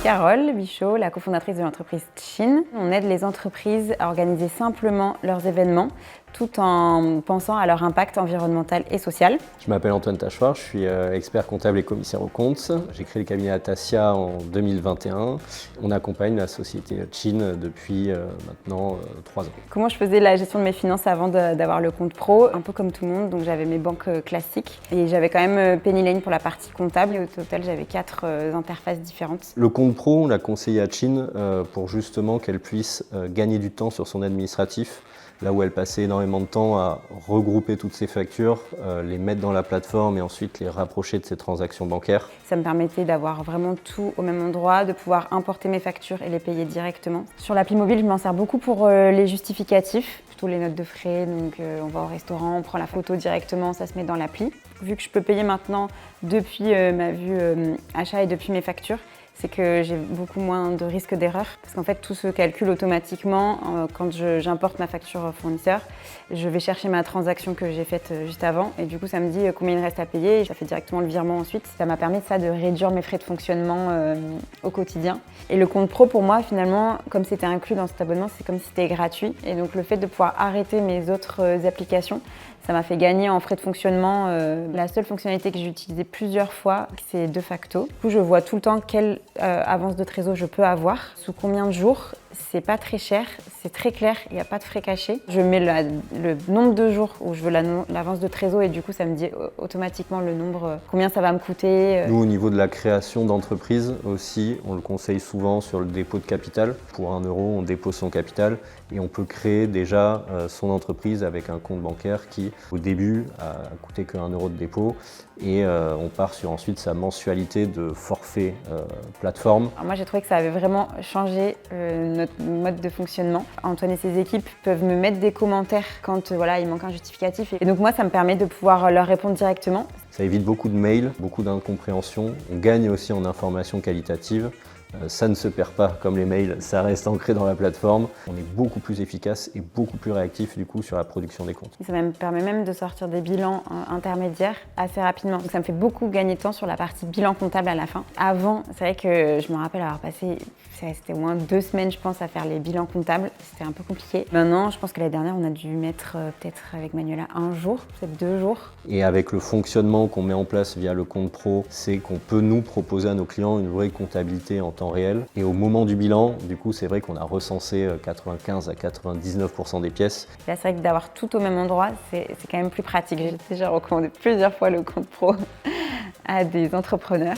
Carole Bichot, la cofondatrice de l'entreprise Chin. On aide les entreprises à organiser simplement leurs événements tout en pensant à leur impact environnemental et social. Je m'appelle Antoine Tachoir, je suis expert comptable et commissaire aux comptes. J'ai créé le cabinet Atasia en 2021. On accompagne la société Chin depuis maintenant 3 ans. Comment je faisais la gestion de mes finances avant d'avoir le compte pro? Un peu comme tout le monde, donc j'avais mes banques classiques et j'avais quand même Penny Lane pour la partie comptable et au total j'avais 4 interfaces différentes. Le compte pro, on l'a conseillé à Chin pour justement qu'elle puisse gagner du temps sur son administratif. Là où elle passait énormément de temps à regrouper toutes ses factures, les mettre dans la plateforme et ensuite les rapprocher de ses transactions bancaires. Ça me permettait d'avoir vraiment tout au même endroit, de pouvoir importer mes factures et les payer directement. Sur l'appli mobile, je m'en sers beaucoup pour les justificatifs, plutôt les notes de frais. Donc on va au restaurant, on prend la photo directement, ça se met dans l'appli. Vu que je peux payer maintenant depuis ma vue achat et depuis mes factures, c'est que j'ai beaucoup moins de risques d'erreur parce qu'en fait tout se calcule automatiquement quand j'importe ma facture fournisseur. Je vais chercher ma transaction que j'ai faite juste avant et du coup ça me dit combien il reste à payer et ça fait directement le virement ensuite. Ça m'a permis de réduire mes frais de fonctionnement au quotidien. Et le compte pro pour moi finalement, comme c'était inclus dans cet abonnement, c'est comme si c'était gratuit et donc le fait de pouvoir arrêter mes autres applications, ça m'a fait gagner en frais de fonctionnement. La seule fonctionnalité que j'ai utilisée plusieurs fois, c'est de facto. Du coup, je vois tout le temps quelle avance de trésor je peux avoir, sous combien de jours. C'est pas très cher, c'est très clair, il n'y a pas de frais cachés. Je mets le nombre de jours où je veux l'avance de trésor et du coup, ça me dit automatiquement le nombre, combien ça va me coûter. Nous, au niveau de la création d'entreprise aussi, on le conseille souvent sur le dépôt de capital. Pour 1 euro, on dépose son capital et on peut créer déjà son entreprise avec un compte bancaire qui, au début, a coûté que 1 euro de dépôt et on part sur ensuite sa mensualité de forfait plateforme. Alors moi, j'ai trouvé que ça avait vraiment changé notre mode de fonctionnement. Antoine et ses équipes peuvent me mettre des commentaires quand il manque un justificatif. Et donc moi, ça me permet de pouvoir leur répondre directement. Ça évite beaucoup de mails, beaucoup d'incompréhension. On gagne aussi en information qualitative. Ça ne se perd pas comme les mails, ça reste ancré dans la plateforme. On est beaucoup plus efficace et beaucoup plus réactif du coup sur la production des comptes. Ça me permet même de sortir des bilans intermédiaires assez rapidement. Donc ça me fait beaucoup gagner de temps sur la partie bilan comptable à la fin. Avant, c'est vrai que je me rappelle avoir passé, c'était au moins 2 semaines je pense à faire les bilans comptables. C'était un peu compliqué. Maintenant, je pense que l'année dernière, on a dû mettre peut-être avec Manuela 1 jour, peut-être 2 jours. Et avec le fonctionnement qu'on met en place via le compte pro, c'est qu'on peut nous proposer à nos clients une vraie comptabilité en temps réel. Et au moment du bilan, du coup, c'est vrai qu'on a recensé 95 à 99% des pièces. Là, c'est vrai que d'avoir tout au même endroit, c'est quand même plus pratique. J'ai déjà recommandé plusieurs fois le compte pro à des entrepreneurs.